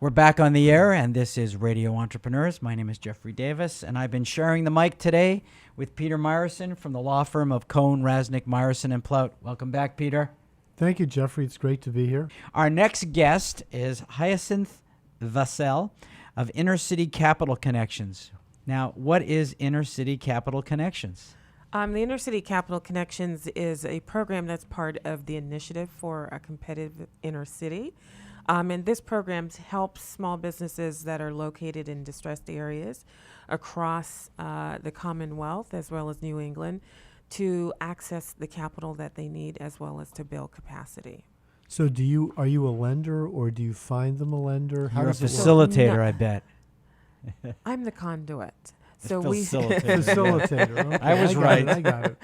We're back on the air, and this is Radio Entrepreneurs. My name is Jeffrey Davis, and I've been sharing the mic today with Peter Meyerson from the law firm of Cohn, Rasnick, Meyerson, and Plout. Welcome back, Peter. Thank you, Jeffrey. It's great to be here. Our next guest is Hyacinth Vassell of InnerCity Capital Connections. Now, what is InnerCity Capital Connections? The InnerCity Capital Connections is a program that's part of the Initiative for a Competitive Inner City. And this program helps small businesses that are located in distressed areas across the Commonwealth as well as New England to access the capital that they need as well as to build capacity. So are you a lender or do you find them a lender? You're a does it work? facilitator, No. I bet. I'm the conduit. Facilitator. Okay, I was right. I got it.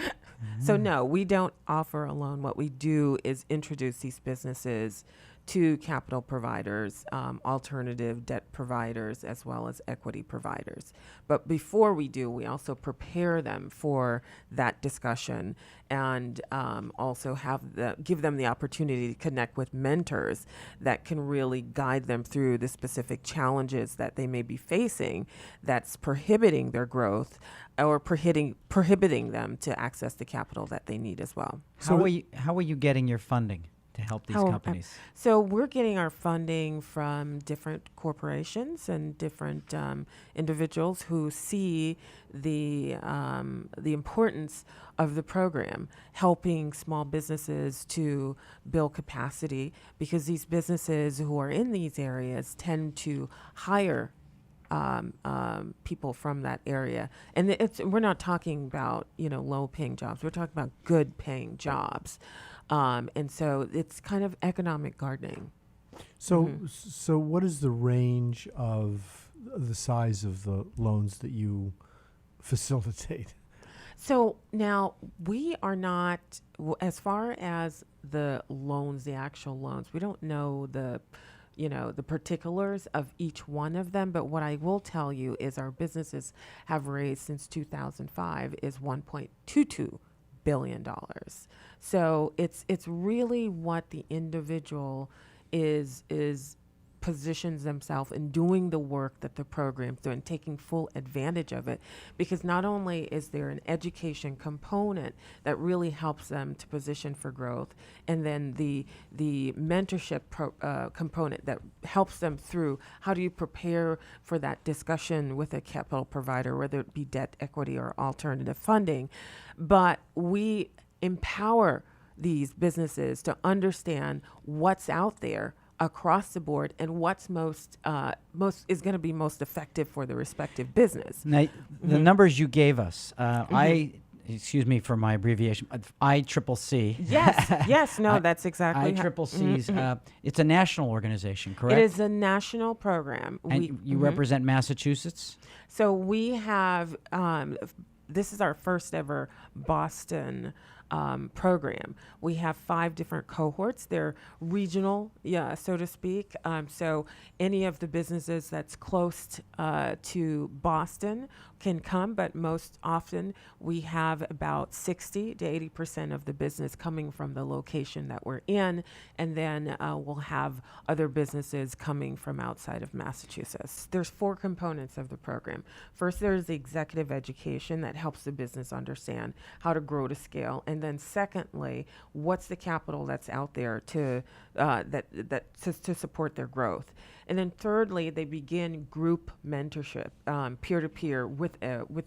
So no, we don't offer a loan. What we do is introduce these businesses to capital providers, alternative debt providers, as well as equity providers. But before we do, we also prepare them for that discussion and also give them the opportunity to connect with mentors that can really guide them through the specific challenges that they may be facing that's prohibiting their growth or prohibiting them to access the capital that they need as well. How are you getting your funding to help these companies? So we're getting our funding from different corporations and different individuals who see the importance of the program, helping small businesses to build capacity, because these businesses who are in these areas tend to hire people from that area. And we're not talking about, low-paying jobs. We're talking about good-paying jobs. And so it's kind of economic gardening. So what is the range of the size of the loans that you facilitate? So now we are not, as far as the loans, the actual loans, we don't know the particulars of each one of them. But what I will tell you is our businesses have raised since 2005 is $1.22 billion. So it's really what the individual is positions themselves in doing the work that the program's doing, taking full advantage of it, because not only is there an education component that really helps them to position for growth, and then the mentorship component that helps them through how do you prepare for that discussion with a capital provider, whether it be debt, equity, or alternative funding, but we empower these businesses to understand what's out there across the board and what's most is going to be most effective for the respective business. Now, the numbers you gave us, excuse me for my abbreviation, ICCC. Yes, that's exactly ICCC's. It's a national organization, correct? It is a national program. And you represent Massachusetts? So we have, this is our first ever Boston program. We have 5 different cohorts. They're regional, so to speak. So any of the businesses that's close to Boston can come, but most often we have about 60 to 80% of the business coming from the location that we're in, and then we'll have other businesses coming from outside of Massachusetts. There's 4 components of the program. First, there's the executive education that helps the business understand how to grow to scale, and then secondly, what's the capital that's out there to to support their growth. And then thirdly, they begin group mentorship, peer-to-peer with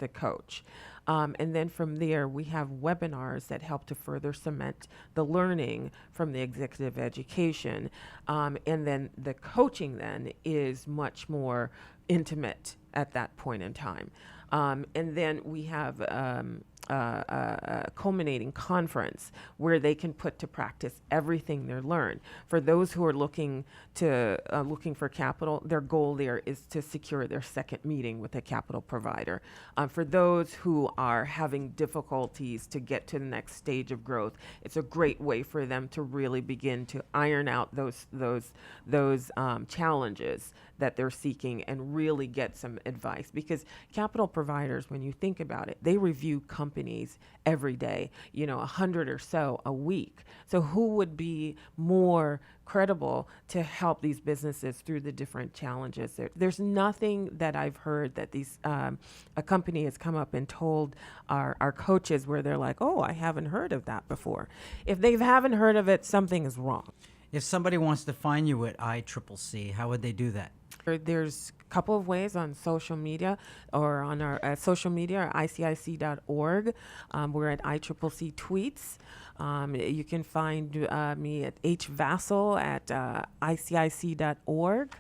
a coach. And then from there, we have webinars that help to further cement the learning from the executive education. And then the coaching then is much more intimate at that point in time. And then we have a culminating conference where they can put to practice everything they're learned. For those who are looking for capital, their goal there is to secure their second meeting with a capital provider. For those who are having difficulties to get to the next stage of growth, it's a great way for them to really begin to iron out those challenges that they're seeking and really get some advice. Because capital providers, when you think about it, they review companies companies every day, 100 or so a week. So who would be more credible to help these businesses through the different challenges? There's nothing that I've heard that a company has come up and told our coaches where they're like, oh, I haven't heard of that before. If they haven't heard of it, something is wrong. If somebody wants to find you at ICCC, how would they do that? There's a couple of ways on social media or on our social media, ICIC.org. We're at ICCC Tweets. You can find me at Vassell at ICIC.org.